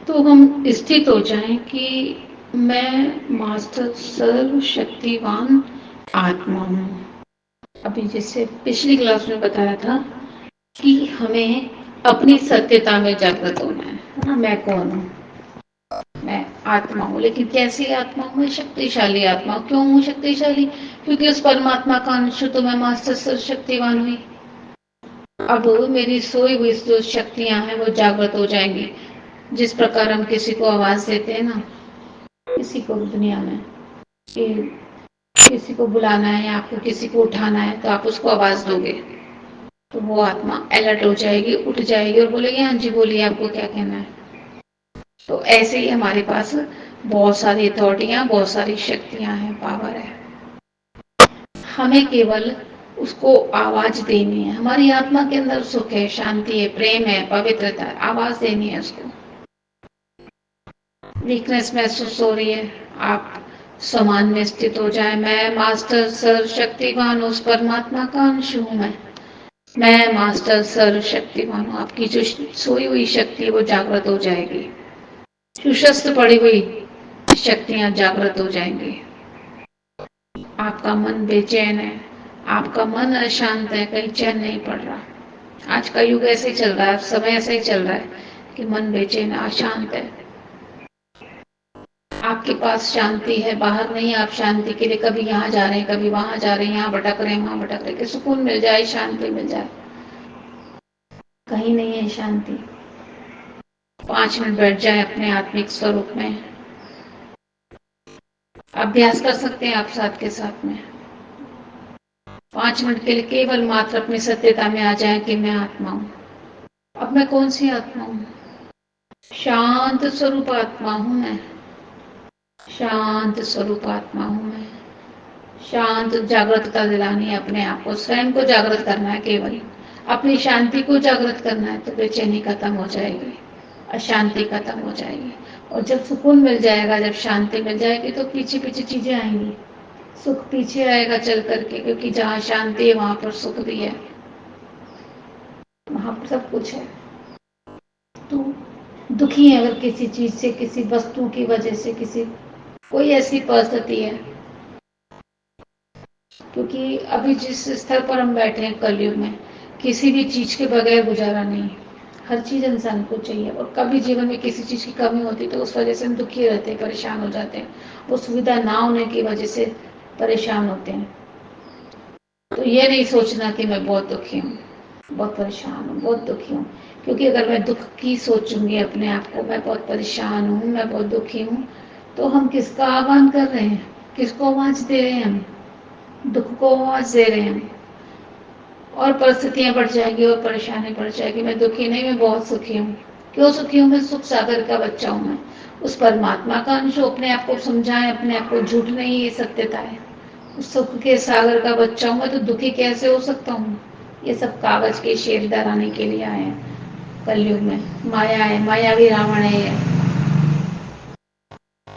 तो हम स्थित हो जाएं कि मैं मास्टर सर्वशक्तिवान आत्मा हूँ। अभी जैसे पिछली क्लास में बताया था कि हमें अपनी सत्यता में जागृत होना है ना। मैं कौन हूँ? मैं आत्मा हूँ, लेकिन कैसी आत्मा हूँ? मैं शक्तिशाली आत्मा। क्यों हूँ शक्तिशाली? क्योंकि उस परमात्मा का अंश तो मैं मास्टर सर्वशक्तिवान हुई। अब मेरी सोई हुई जो शक्तियां हैं वो जागृत हो जाएंगी। जिस प्रकार हम किसी को आवाज देते हैं ना, किसी को दुनिया में कि किसी को बुलाना है या आपको किसी को उठाना है तो आप उसको आवाज दोगे तो वो आत्मा अलर्ट हो जाएगी, उठ जाएगी और बोलेगी हाँ जी बोलिए, आपको क्या कहना है। तो ऐसे ही हमारे पास बहुत सारी अथॉरिटियां, बहुत सारी शक्तियां हैं, पावर है। हमें केवल उसको आवाज देनी है। हमारी आत्मा के अंदर सुख है, शांति है, प्रेम है, पवित्रता है, आवाज देनी है उसको। वीकनेस महसूस हो रही है, आप समान में स्थित हो जाए। मैं मास्टर सर्वशक्तिवान उस परमात्मा का अंश हूँ। मैं मास्टर सर्वशक्तिवान हूँ। आपकी जो सोई हुई शक्ति है वो जागृत हो जाएगी। सुशस्त्र पड़ी हुई शक्तियां जागृत हो जाएंगी। आपका मन बेचैन है, आपका मन अशांत है, कहीं चैन नहीं पड़ रहा। आज का युग ऐसे ही चल रहा है, समय ऐसे ही चल रहा है कि मन बेचैन है, अशांत है। आपके पास शांति है, बाहर नहीं। आप शांति के लिए कभी यहाँ जा रहे हैं, कभी वहां जा रहे हैं, यहाँ भटक रहे हैं, वहां भटक रहे हैं, कि सुकून मिल जाए, शांति मिल जाए। कहीं नहीं है शांति। 5 मिनट बैठ जाए अपने आत्मिक स्वरूप में। अभ्यास कर सकते हैं आप साथ के साथ में। 5 मिनट के लिए केवल मात्र अपनी सत्यता में आ जाए कि मैं आत्मा हूं। अब मैं कौन सी आत्मा हूं? शांत स्वरूप आत्मा हूं मैं। शांत स्वरूप आत्मा हूं मैं। शांत जागृतता दिलानी है अपने आप को, स्वयं को जागृत करना है। केवल अपनी शांति को जागृत करना है तो बेचैनी खत्म हो जाएगी, अशांति खत्म हो जाएगी। और जब सुकून मिल जाएगा, जब शांति मिल जाएगी तो पीछे पीछे चीजें आएंगी। सुख पीछे आएगा चल करके, क्योंकि जहाँ शांति है वहां पर सुख भी है, वहां पर सब कुछ है। तो दुखी है अगर किसी चीज से, किसी वस्तु की वजह से, किसी कोई ऐसी परिस्थिति है, क्योंकि अभी जिस स्तर पर हम बैठे हैं कलयुग में, किसी भी चीज के बगैर गुजारा नहीं। हर चीज इंसान को चाहिए, और कभी जीवन में किसी चीज की कमी होती तो उस वजह से हम दुखी रहते हैं, परेशान हो जाते हैं। वो सुविधा ना होने की वजह से परेशान होते हैं। तो ये नहीं सोचना कि मैं बहुत दुखी हूँ, बहुत परेशान हूँ, बहुत दुखी हूँ। क्योंकि अगर मैं दुख की सोचूंगी अपने आप को, मैं बहुत परेशान हूँ, मैं बहुत दुखी हूँ, तो हम किसका आह्वान कर रहे हैं? किसको आवाज दे रहे हैं? हम दुख को आवाज दे रहे हैं। और परिस्थितियां बढ़ जाएगी और परेशानी बढ़ जाएगी। मैं दुखी नहीं, मैं बहुत सुखी हूँ। क्यों सुखी हूँ? मैं सुख सागर का बच्चा हूँ। मैं उस परमात्मा का अंश। अपने आप को समझाएं, अपने आप को झूठ नहीं, ये सत्यता है। उस सुख के सागर का बच्चा हूँ मैं, तो दुखी कैसे हो सकता हूँ? ये सब कागज के शेर डराने के लिए आए हैं कलयुग में। माया है, मायावी रावण है ये।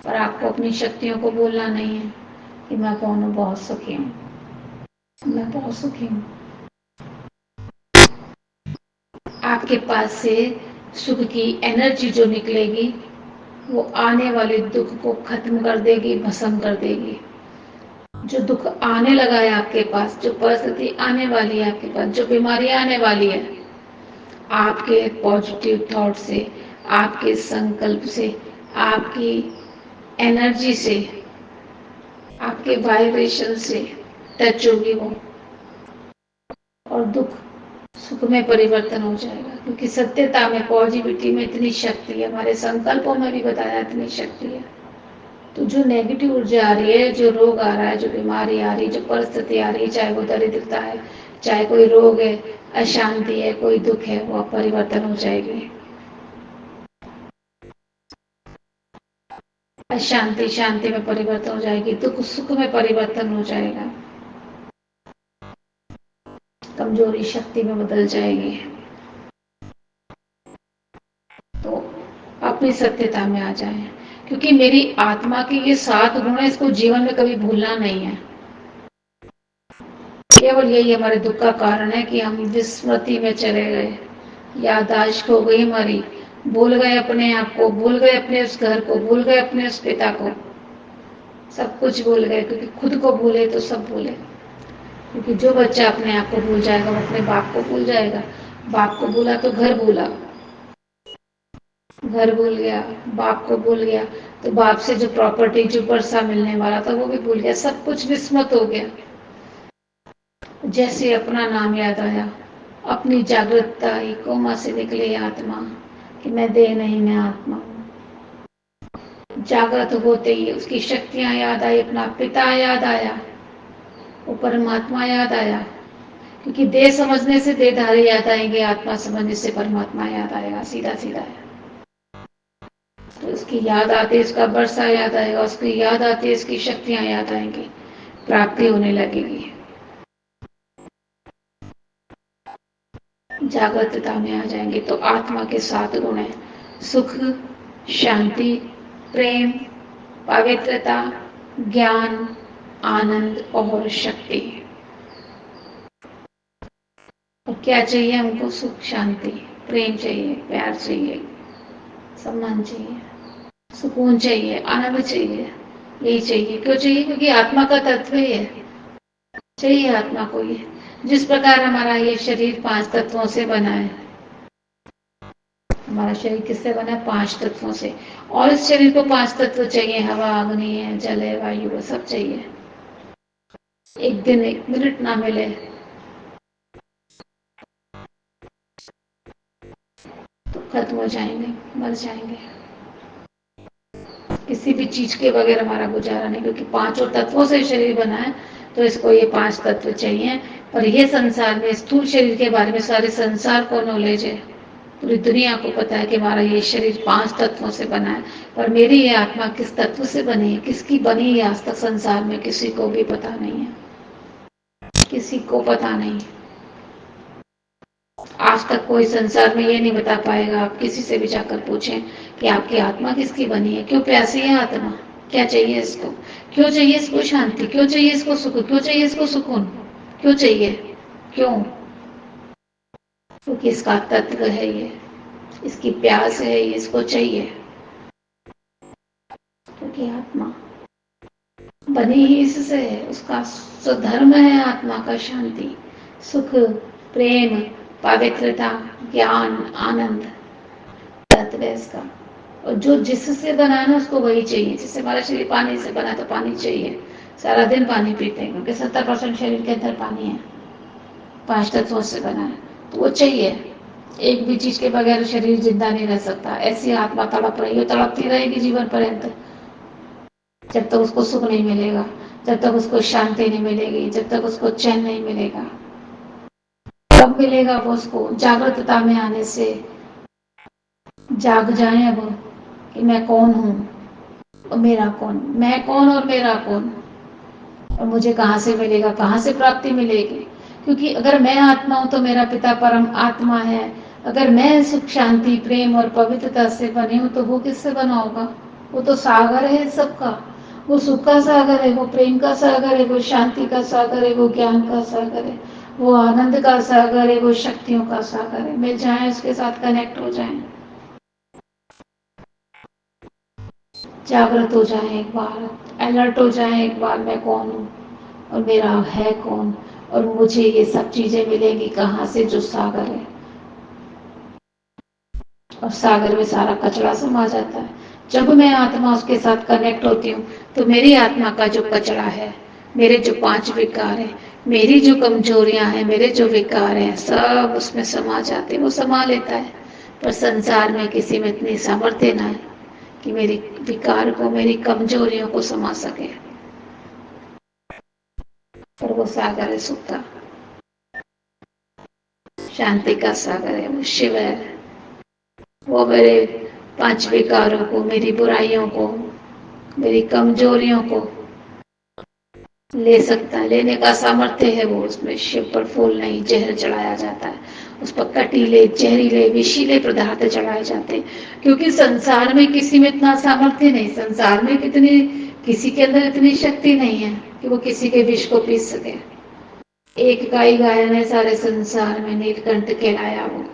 पर आपको अपनी शक्तियों को बोलना नहीं है कि मैं कौन हूँ, बहुत सुखी हूँ, मैं बहुत सुखी हूँ। आपके पास से सुख की एनर्जी जो निकलेगी वो आने वाले दुख को खत्म कर देगी, भस्म कर देगी। जो दुख आने लगा है आपके पास, जो परिस्थिति आने वाली है आपके पास, जो बीमारी आने वाली है, आपके पॉजिटिव थॉट से, आपके संकल्प से, आपकी एनर्जी से, आपके वाइब्रेशन से टच होगी वो, और दुख सुख में परिवर्तन हो जाएगा। क्योंकि सत्यता में, पॉजिटिविटी में इतनी शक्ति है, हमारे संकल्पों में भी बताया इतनी शक्ति है। तो जो नेगेटिव ऊर्जा आ रही है, जो रोग आ रहा है, जो बीमारी आ रही है, जो परिस्थिति आ रही है, चाहे वो दरिद्रता है, चाहे कोई रोग है, अशांति है, कोई दुख है, वो परिवर्तन हो जाएगी। अशांति शांति में परिवर्तन हो जाएगी, दुख सुख में परिवर्तन हो जाएगा, कमजोरी शक्ति में बदल जाएगी। तो अपनी सत्यता में आ जाए, क्योंकि मेरी आत्मा के ये 7 गुण है, इसको जीवन में कभी भूलना नहीं है। केवल यही हमारे दुख का कारण है कि हम विस्मृति में चले गए, याददाश्त खो गई हमारी, भूल गए अपने आप को, भूल गए अपने उस घर को, भूल गए अपने उस पिता को, सब कुछ भूल गए, क्योंकि खुद को भूले तो सब भूले। क्योंकि जो बच्चा अपने आप को भूल जाएगा वो अपने बाप को भूल जाएगा, बाप को भूला तो घर भूला, घर भूल गया, बाप को भूल गया तो बाप से जो प्रॉपर्टी, जो वर्षा मिलने वाला था वो भी भूल गया, सब कुछ विस्मृत हो गया। जैसे अपना नाम याद आया, अपनी जागृतता ही, कोमा से निकले आत्मा कि मैं देह नहीं, मैं आत्मा हूं। जागृत होते ही उसकी शक्तियां याद आई, अपना पिता याद आया, वो परमात्मा याद आया। क्योंकि देह समझने से देहधारी याद आएंगे, आत्मा समझने से परमात्मा याद आएगा, सीधा सीधा है। तो उसकी याद आती, उसका वर्षा याद आएगा, उसकी याद आती, इसकी शक्तियां याद आएंगी, प्राप्ति होने लगेगी। जागृतता में आ जाएंगे तो आत्मा के 7 गुण है, सुख, शांति, प्रेम, पवित्रता, ज्ञान, आनंद और शक्ति। और क्या चाहिए हमको? सुख, शांति, प्रेम चाहिए, प्यार चाहिए, सम्मान चाहिए, सुकून चाहिए, आनंद चाहिए। यही चाहिए। क्यों चाहिए? क्योंकि आत्मा का तत्व ही है, चाहिए आत्मा को ये। जिस प्रकार हमारा ये शरीर 5 तत्वों से बना है, हमारा शरीर किससे बना है? 5 तत्वों से। और इस शरीर को 5 तत्व चाहिए, हवा, अग्नि है, जल है, वायु है, सब चाहिए। एक दिन 1 मिनट ना मिले तो खत्म हो जाएंगे, मर जाएंगे। किसी भी चीज के बगैर हमारा गुजारा नहीं, क्योंकि 5 तत्वों से शरीर बना है, तो इसको ये 5 तत्व चाहिए। पर ये संसार में, स्थूल शरीर के बारे में सारे संसार को नॉलेज है, पूरी दुनिया को पता है कि हमारा ये शरीर 5 तत्वों से बना है। पर मेरी ये आत्मा किस तत्व से बनी है, किसकी बनी है, आज तक संसार में किसी को भी पता नहीं है, किसी को पता नहीं। आज तक कोई संसार में ये नहीं बता पाएगा। आप किसी से भी जाकर पूछें कि आपकी आत्मा किसकी बनी है, क्यों प्यासी है आत्मा, क्या चाहिए इसको, क्यों चाहिए इसको शांति, क्यों चाहिए इसको सुख, क्यों चाहिए इसको सुकून, क्यों चाहिए, क्यों? क्योंकि इसका तत्व है ये, इसकी प्यास है ये, इसको चाहिए। क्योंकि आत्मा बनी ही इससे है, उसका स्वधर्म है आत्मा का शांति, सुख, प्रेम, पवित्रता, ज्ञान, आनंद, तत्व है इसका। और जो जिससे बना है ना उसको वही चाहिए। जैसे हमारा शरीर पानी से बना तो पानी चाहिए, सारा दिन पानी पीते हैं, क्योंकि 70% शरीर के अंदर पानी है, 5 तत्वों से बना है, तो वो चाहिए। एक भी चीज के बगैर शरीर जिंदा नहीं रह सकता। ऐसी आत्मा तड़प रही है, तड़पती रहेगी जीवन पर्यंत, जब तक उसको सुख नहीं मिलेगा, जब तक उसको शांति नहीं मिलेगी, जब तक उसको चैन नहीं मिलेगा। कब मिलेगा वो? उसको जागृतता में आने से। जाग जाए अब कि मैं कौन हूं और मेरा कौन, मैं कौन और मेरा कौन, और मुझे कहां से मिलेगा, कहां से प्राप्ति मिलेगी। क्योंकि अगर मैं आत्मा हूं तो मेरा पिता परम आत्मा है। अगर मैं सुख, शांति, प्रेम और पवित्रता से बनी हूं तो वो किससे बना होगा? वो तो सागर है सबका, वो सुख का सागर है, वो प्रेम का सागर है, वो शांति का सागर है, वो ज्ञान का सागर है, वो आनंद का सागर है, वो शक्तियों का सागर है। मिल जाए, उसके साथ कनेक्ट हो जाए, जागृत हो जाए एक बार, अलर्ट हो जाए एक बार, मैं कौन हूँ और मेरा है कौन, और मुझे ये सब चीजें मिलेंगी कहाँ से? जो सागर है। और सागर में सारा कचरा समा जाता है। जब मैं आत्मा उसके साथ कनेक्ट होती हूँ तो मेरी आत्मा का जो कचरा है, मेरे जो 5 विकार है, मेरी जो कमजोरियां हैं, मेरे जो विकार हैं, सब उसमें समा जाते हैं, वो समा लेता है। पर संसार में किसी में इतनी सामर्थ्य ना है कि मेरी विकार को, मेरी कमजोरियों को समा सके। पर वो सागर है सुख का, शांति का सागर है, वो शिव है। वो मेरे 5 विकारों को, मेरी बुराइयों को, मेरी कमजोरियों को ले सकता है, लेने का सामर्थ्य है वो। उसमें शिव पर फूल नहीं, जहर चढ़ाया जाता है, उस पर कटीले, जहरीले, विषीले पदार्थ चढ़ाए जाते हैं। क्योंकि संसार में किसी में इतना सामर्थ्य नहीं, संसार में किसी के अंदर इतनी शक्ति नहीं है कि वो किसी के विष को पी सके। एक गाय गायन है सारे संसार में, नीलकंठ कहलाया वो,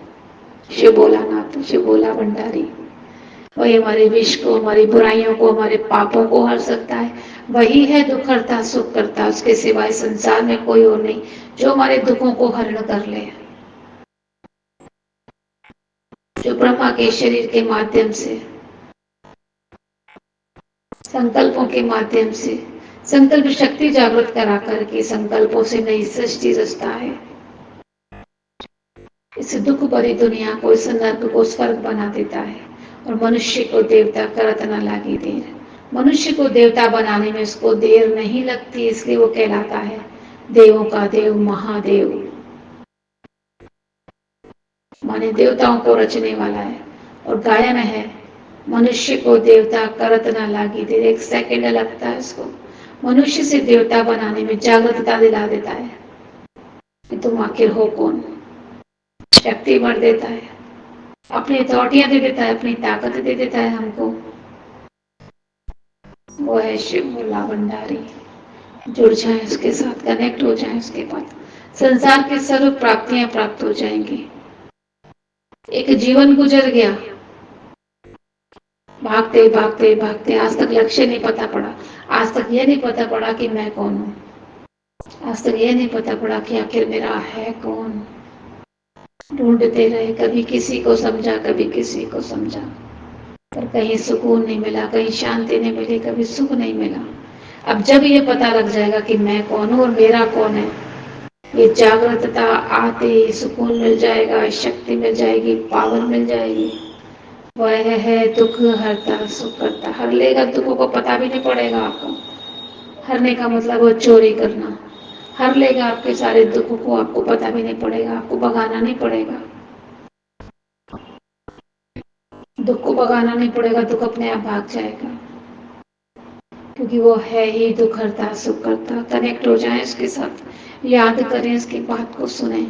शिव भोलानाथ, शिव भोला भंडारी। वही हमारे विष को, हमारी बुराइयों को, हमारे पापों को हर सकता है। वही है दुख हरता सुख करता, उसके सिवाय संसार में कोई और नहीं जो हमारे दुखों को हरण कर ले। जो ब्रह्मा के शरीर के माध्यम से, संकल्पों के माध्यम से, संकल्प शक्ति जागृत करा करके संकल्पों से नई सृष्टि रचता है। इस दुख भरी दुनिया को, इस नर्क को स्वर्ग बना देता है और मनुष्य को देवता करत न लागी देर। मनुष्य को देवता बनाने में उसको देर नहीं लगती, इसलिए वो कहलाता है देवों का देव, महादेव। माने देवताओं को रचने वाला है। और गायन है, मनुष्य को देवता करत न लागी देर। 1 सेकंड लगता है उसको मनुष्य से देवता बनाने में, जागृतता दिला देता है कि तुम आखिर हो कौन। शक्ति भर देता है, अपनी अथॉरिटियां दे देता है, अपनी ताकत दे देता है हमको। वो है शिव भोला भंडारी। जुड़ जाए उसके साथ, कनेक्ट हो जाए उसके पास, संसार की सर्व प्राप्तियां प्राप्त हो जाएंगी। एक जीवन गुजर गया, भागते भागते भागते, आज तक लक्ष्य नहीं पता पड़ा। आज तक यह नहीं पता पड़ा कि मैं कौन हूं। आज तक यह नहीं पता पड़ा कि आखिर मेरा है कौन। ढूंढते रहे, कभी किसी को समझा, कभी किसी को समझा, पर कहीं सुकून नहीं मिला, कहीं शांति नहीं मिली, कभी सुख नहीं मिला। अब जब ये पता लग जाएगा कि मैं कौन हूं और मेरा कौन है, ये जागृतता आते सुकून मिल जाएगा, शक्ति मिल जाएगी, पावर मिल जाएगी। वह है दुख हरता सुख करता। हर लेगा, दुखों को पता भी नहीं पड़ेगा आपको। हरने का मतलब वो चोरी करना। हर लेगा आपके सारे दुखों को, आपको पता भी नहीं पड़ेगा, आपको भगाना नहीं पड़ेगा। दुख को भगाना नहीं पड़ेगा, दुख अपने आप भाग जाएगा, क्योंकि वो है ही दुख हरता सुख करता। कनेक्ट हो जाए इसके साथ, याद करें, इसकी बात को सुने।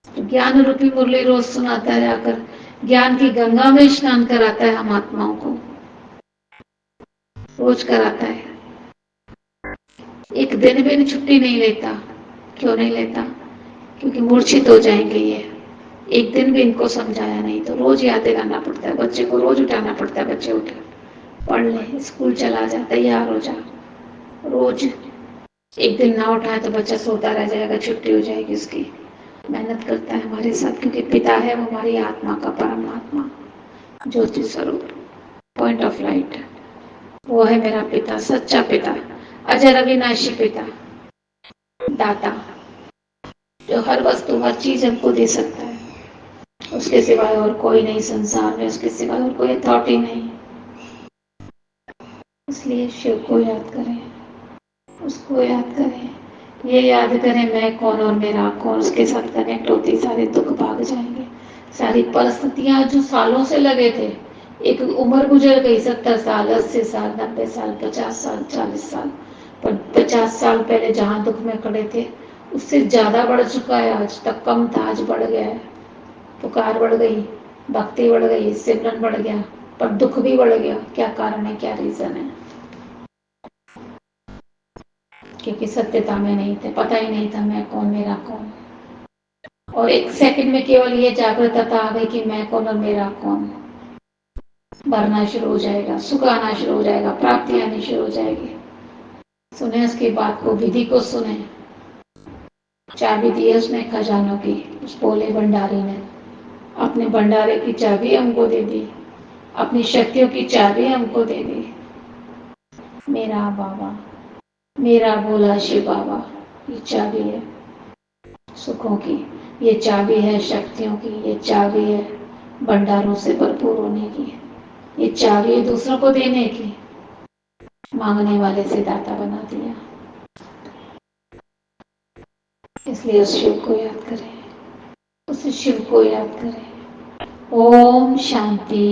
ज्ञान रूपी मुरली रोज सुनाता है, आकर ज्ञान की गंगा में स्नान कराता है हम आत्माओं को, रोज कराता है। एक दिन भी छुट्टी नहीं लेता। क्यों नहीं लेता? क्योंकि मूर्छित हो जाएंगे ये। एक दिन भी इनको समझाया नहीं तो रोज याद दिलाना पड़ता है। बच्चे को रोज उठाना पड़ता है, बच्चे उठे, पढ़ ले, स्कूल चला जा, तैयार हो जा। रोज एक दिन ना उठाए तो बच्चा सोता रह जाएगा, छुट्टी हो जाएगी उसकी। मेहनत करता है हमारे साथ, क्योंकि पिता है वो हमारी आत्मा का परमात्मा, ज्योति स्वरूप, पॉइंट ऑफ लाइट। वो है मेरा पिता, सच्चा पिता, अजर अविनाशी पिता, दाता, जो हर वस्तु हर चीज हमको दे सकता है। उसके सिवाय और कोई नहीं संसार में, उसके सिवाय और कोई अथॉरिटी नहीं। इसलिए शिव को याद करें, उसको याद करें, ये याद करें मैं कौन और मेरा कौन। उसके साथ कनेक्ट होती सारे दुख भाग जाएंगे। सारी परिस्थितियां जो सालों से लगे थे, एक उम्र गुजर गई, 70 साल, 80 साल, 90 साल, 50 साल, 40 साल, पर 50 साल पहले जहां दुख में खड़े थे उससे ज्यादा बढ़ चुका है। आज तक कम था, आज बढ़ गया है। पुकार बढ़ गई, भक्ति बढ़ गई, सिमरन बढ़ गया, पर दुख भी बढ़ गया। क्या कारण है, क्या रीजन है? क्योंकि सत्यता में नहीं थे, पता ही नहीं था मैं कौन, मेरा कौन। और एक सेकंड में केवल ये जागृतता आ गई कि मैं कौन और मेरा कौन। भरना शुरू हो जाएगा, सुख आना शुरू हो जाएगा, प्राप्ति आनी शुरू हो जाएगी। सुने उसकी बात को, विधि को सुने। चाबी दी है उसने खजानों की, उस भोले भंडारी ने। अपने भंडारे की चाबी हमको दे दी, अपनी शक्तियों की चाबी हमको दे दी। मेरा बाबा, मेरा भोला शिव बाबा, ये चाबी है सुखों की, ये चाबी है शक्तियों की, ये चाबी है भंडारों से भरपूर होने की, ये चाबी है दूसरों को देने की। मांगने वाले से दाता बना दिया। इसलिए उस शिव को याद करें, उस शिव को याद करें। ओम शांति।